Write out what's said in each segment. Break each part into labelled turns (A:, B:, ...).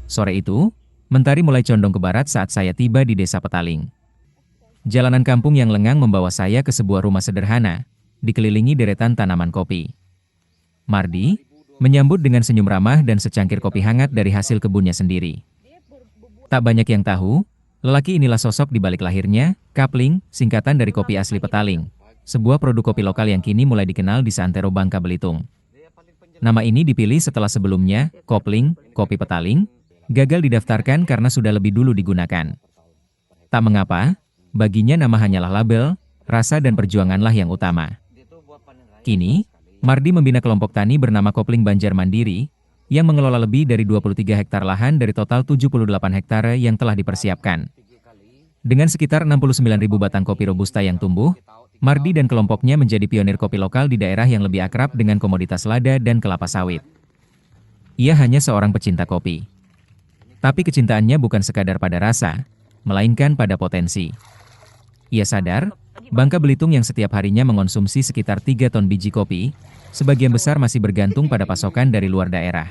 A: Sore itu, mentari mulai condong ke barat saat saya tiba di desa Petaling. Jalanan kampung yang lengang membawa saya ke sebuah rumah sederhana, dikelilingi deretan tanaman kopi. Mardi menyambut dengan senyum ramah dan secangkir kopi hangat dari hasil kebunnya sendiri. Tak banyak yang tahu, lelaki inilah sosok di balik lahirnya, Kapling, singkatan dari kopi asli Petaling, sebuah produk kopi lokal yang kini mulai dikenal di seantero Bangka Belitung. Nama ini dipilih setelah sebelumnya, Kopling, kopi Petaling, gagal didaftarkan karena sudah lebih dulu digunakan. Tak mengapa, baginya nama hanyalah label, rasa dan perjuanganlah yang utama. Kini, Mardi membina kelompok tani bernama Kopling Banjar Mandiri, yang mengelola lebih dari 23 hektar lahan dari total 78 hektare yang telah dipersiapkan. Dengan sekitar 69.000 batang kopi robusta yang tumbuh, Mardi dan kelompoknya menjadi pionir kopi lokal di daerah yang lebih akrab dengan komoditas lada dan kelapa sawit. Ia hanya seorang pecinta kopi. Tapi kecintaannya bukan sekadar pada rasa, melainkan pada potensi. Ia sadar, Bangka Belitung yang setiap harinya mengonsumsi sekitar 3 ton biji kopi, sebagian besar masih bergantung pada pasokan dari luar daerah.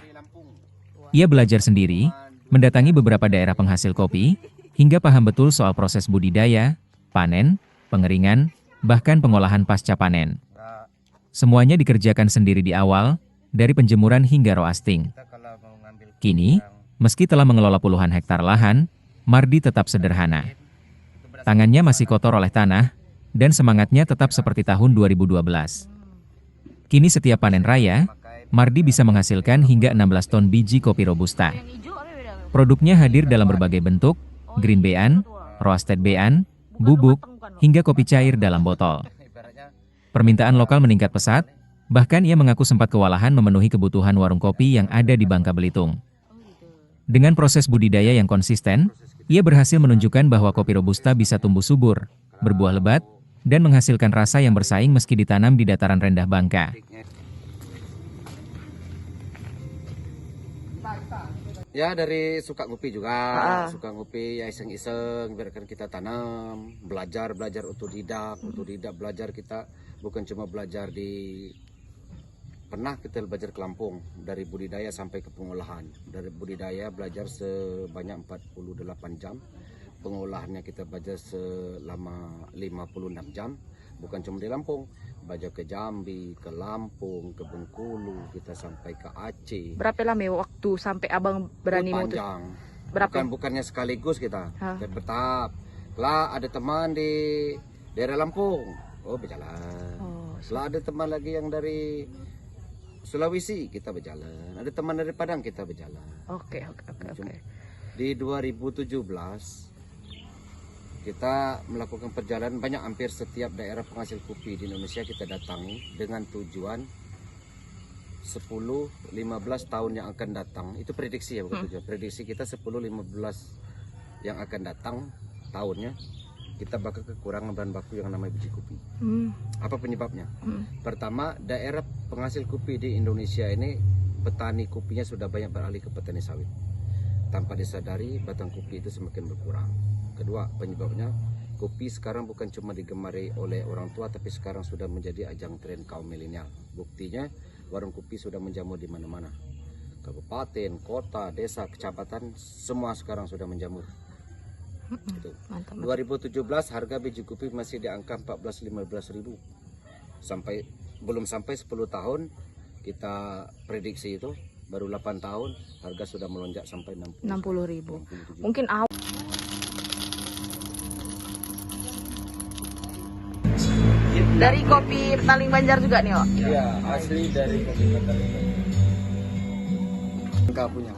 A: Ia belajar sendiri, mendatangi beberapa daerah penghasil kopi, hingga paham betul soal proses budidaya, panen, pengeringan, bahkan pengolahan pasca panen. Semuanya dikerjakan sendiri di awal, dari penjemuran hingga roasting. Kini, meski telah mengelola puluhan hektar lahan, Mardi tetap sederhana. Tangannya masih kotor oleh tanah, dan semangatnya tetap seperti tahun 2012. Kini setiap panen raya, Mardi bisa menghasilkan hingga 16 ton biji kopi robusta. Produknya hadir dalam berbagai bentuk, green bean, roasted bean, bubuk, hingga kopi cair dalam botol. Permintaan lokal meningkat pesat, bahkan ia mengaku sempat kewalahan memenuhi kebutuhan warung kopi yang ada di Bangka Belitung. Dengan proses budidaya yang konsisten, ia berhasil menunjukkan bahwa kopi robusta bisa tumbuh subur, berbuah lebat, dan menghasilkan rasa yang bersaing meski ditanam di dataran rendah Bangka.
B: Ya dari suka ngopi juga, suka ngopi ya iseng-iseng, biarkan kita tanam, belajar otodidak belajar kita bukan cuma belajar pernah kita belajar ke Lampung, dari budidaya sampai ke pengolahan. Dari budidaya belajar sebanyak 48 jam, pengolahannya kita belajar selama 56 jam, bukan cuma di Lampung, belajar ke Jambi, ke Lampung, ke Bengkulu, kita sampai ke Aceh.
C: Berapa lama waktu sampai abang berani mutus?
B: Panjang.
C: Berapa?
B: Bukannya sekaligus kita bertahap. Lah ada teman di daerah Lampung, oh berjalan. Lah ada teman lagi yang dari Sulawesi, kita berjalan. Ada teman dari Padang, kita berjalan.
C: Oke.
B: Di 2017 kita melakukan perjalanan banyak, hampir setiap daerah penghasil kopi di Indonesia kita datangi dengan tujuan 10-15 tahun yang akan datang. Itu prediksi ya, bukan tujuan. Prediksi kita 10-15 yang akan datang tahunnya, kita bakal kekurangan bahan baku yang namanya biji kopi. Apa penyebabnya? Pertama, daerah penghasil kopi di Indonesia ini, petani kopinya sudah banyak beralih ke petani sawit. Tanpa disadari, batang kopi itu semakin berkurang. Kedua, penyebabnya kopi sekarang bukan cuma digemari oleh orang tua, tapi sekarang sudah menjadi ajang tren kaum milenial. Buktinya, warung kopi sudah menjamur di mana-mana. Kabupaten, kota, desa, kecamatan, semua sekarang sudah menjamur. Itu. 2017 harga biji kopi masih di angka 14-15 ribu. Belum sampai 10 tahun kita prediksi itu, baru 8 tahun harga sudah melonjak sampai 60 ribu.
C: Mungkin dari kopi Petaling Banjar juga nih, Pak?
B: Iya, asli dari kopi Petaling. Enggak punya.